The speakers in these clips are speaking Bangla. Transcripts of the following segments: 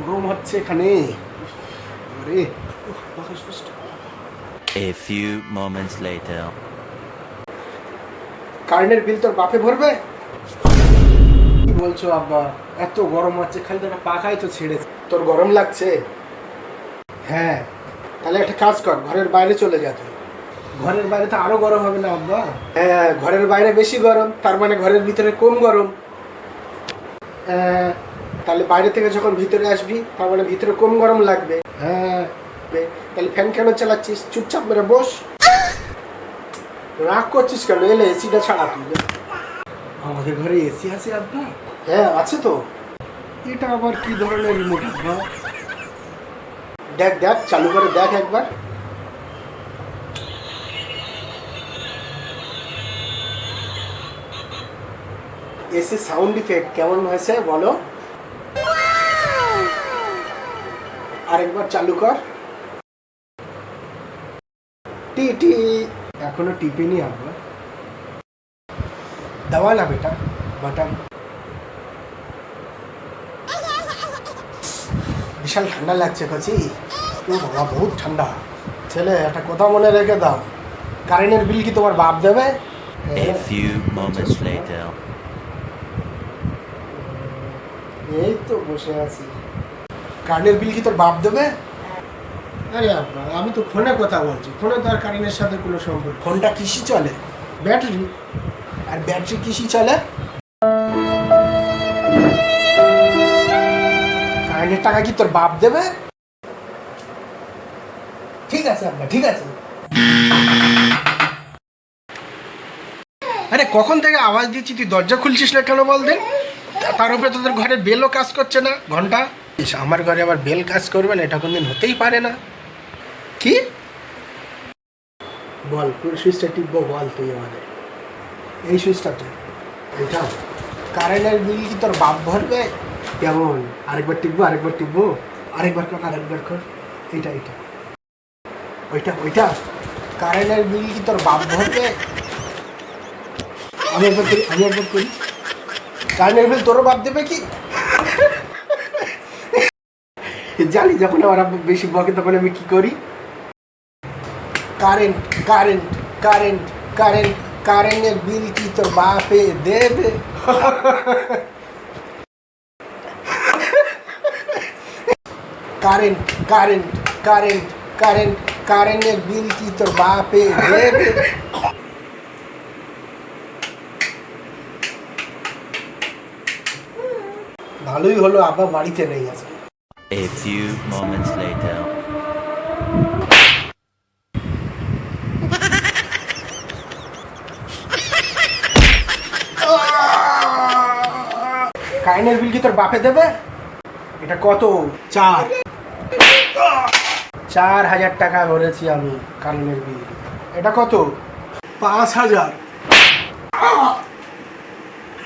গরম হচ্ছে এখানে। আরে A few moments later. কারেন্টের বিল তোর বাপে ভরবে? কি বলছো আব্বা, এত গরম হচ্ছে, খালি তো একটা পাখাই তো ছেড়েছে। তোর গরম লাগছে? হ্যাঁ, তাহলে একটা কাজ কর, ঘরের বাইরে চলে যা তুই। ঘরের বাইরে তো আরো গরম হবে না আব্বা? হ্যাঁ, ঘরের বাইরে বেশি গরম, তার মানে ঘরের ভিতরে কম গরম। তাহলে বাইরে থেকে যখন ভিতরে আসবি তার মানে ভিতরে কম গরম লাগবে। হ্যাঁ, তাহলে ফ্যান কেন চালাচ্ছিস? চুপচাপ মেরে বস। রাগ করছিস কেন? এলে এসিটা ছাড়া তুই। আমাদের ঘরে এসি আছে আব্বা? হ্যাঁ আছে তো। এটা আবার কি ধরনের রিমোট আব্বা? দেখ দেখ, চালু করে দেখ একবার। এসি সাউন্ড ইফেক্ট কেমন হয়েছে বলো? আরেকবার চালু কর। টি টি। এখনো টিপিনি আব্বা। दबा ना बेटा बटन। বিশাল ঠান্ডা লাগছে কচি। ও বাবা, বহুত ঠান্ডা। ছেলে একটা কথা মনে রেখে দাও, কারেন্টের বিল কি তোমার বাপ দেবে? A few moments later. এই তো বসে আছি। কারেন্টের বিল কি তোর বাপ দেবে? আরে আব্বা, আমি তো ফোনে কথা বলছি, ফোনে তো আর কারেন্টের সাথে কোনো সম্পর্ক। ফোনটা কিসে চলে? ব্যাটারি। আর ব্যাটারি কিসে চলে? কারেন্টের টাকা কি তোর বাপ দেবে? ঠিক আছে আব্বা, ঠিক আছে। আরে কখন থেকে আওয়াজ দিচ্ছি, তুই দরজা খুলছিস না কেন বল দেন? তার উপরে তোদের ঘরে বেলও কাজ করছে না ঘন্টা। আমার ঘরে আবার বেল কাজ করবে না, এটা কোনদিন হতেই পারে না। কি বল, কোন সুইচটা টিপবো বল তুই আমাদের? এই সুইচটা তুই এটা। কারেন্টের বিল কি তোর বাপ ভরবে? কেমন? আরেকবার টিপবো, আরেকবার টিপবো, আরেকবার কর, আরেকবার কর। এইটা এইটা, ওইটা ওইটা। কারেন্টের বিল কি তোর বাপ ভরবে? আমি একবার করি, আমি একবার করি। কারেন্টের বিল তোরও বাপ দেবে কি? জানি যখন আমার বেশি বকে তখন আমি কি করি। কারেন্ট কারেন্ট কারেন্ট কারেন্ট কারেন্টের বিল কি তোর বাপে দেবে? কারেন্ট কারেন্ট কারেন্ট কারেন্ট কারেন্টের বিল কি তোর বাপে দেবে? ভালোই হলো আবার বাড়িতে নেই আজকে। A few moments later. কারেন্টের বিল কি তোর বাপে দেবে? এটা কত? 4,000 টাকা ভরেছি আমি কারেন্টের বিল। এটা কত? 5,000।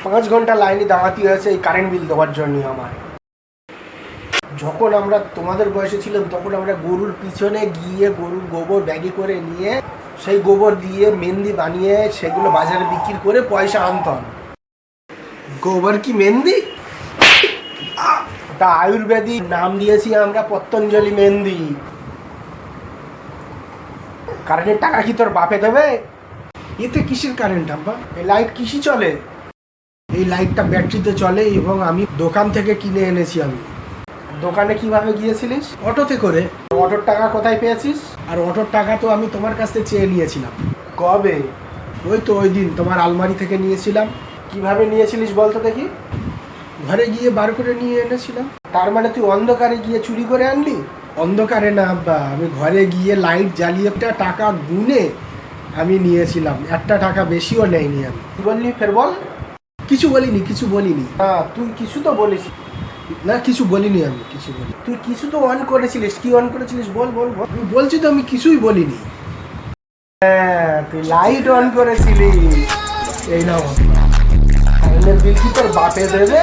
5 ঘন্টা লাইনে দাঁড়াতে হয়েছে এই কারেন্ট বিল দেওয়ার জন্য আমার। যখন আমরা তোমাদের বয়সে ছিলাম তখন আমরা গরুর পিছনে গিয়ে গরুর গোবর ব্যাগে করে নিয়ে সেই গোবর দিয়ে মেহেন্দি বানিয়ে সেগুলো বাজারে বিক্রি করে পয়সা আনতাম। গোবর কি মেহেন্দি? ওটা আয়ুর্বেদিক নাম দিয়েছি আমরা, পতঞ্জলি মেহেন্দি। কারেন্টের টাকা কি তোর বাপে দেবে? এতে কিসের কারেন্ট আব্বা? এই লাইট কিসে চলে? এই লাইটটা ব্যাটারিতে চলে এবং আমি দোকান থেকে কিনে এনেছি আমি। দোকানে কিভাবে গিয়েছিলিস? অটোতে করে। অটোর টাকা কোথায় পেয়েছিস? আর অটোর টাকা তো আমি তোমার কাছ থেকে চেয়ে নিয়েছিলাম। কবে? ওই তো ওই দিন তোমার আলমারি থেকে নিয়েছিলাম। কিভাবে নিয়েছিলিস বলতো দেখি? ঘরে গিয়ে বার করে নিয়ে এনেছিলাম। তার মানে তুই অন্ধকারে গিয়ে চুরি করে আনলি? অন্ধকারে না আব্বা, আমি ঘরে গিয়ে লাইট জ্বালিয়ে টাকা গুনে আমি নিয়েছিলাম। একটা টাকা বেশিও নেয়নি আমি। কি বললি ফের বল? কিছু বলিনি, কিছু বলিনি। হ্যাঁ, তুই কিছু তো বলিস না। কিছু বলিনি আমি, কিছু বলি। তুই কিছু তো অন করেছিলিস। কি অন করেছিলিস বল বল বল। তুই বলছি তো আমি কিছুই বলিনি। হ্যাঁ, তুই লাইট অন করেছিলিস। এই নাও, কারেন্টের বিল কি তোর বাপে দেবে?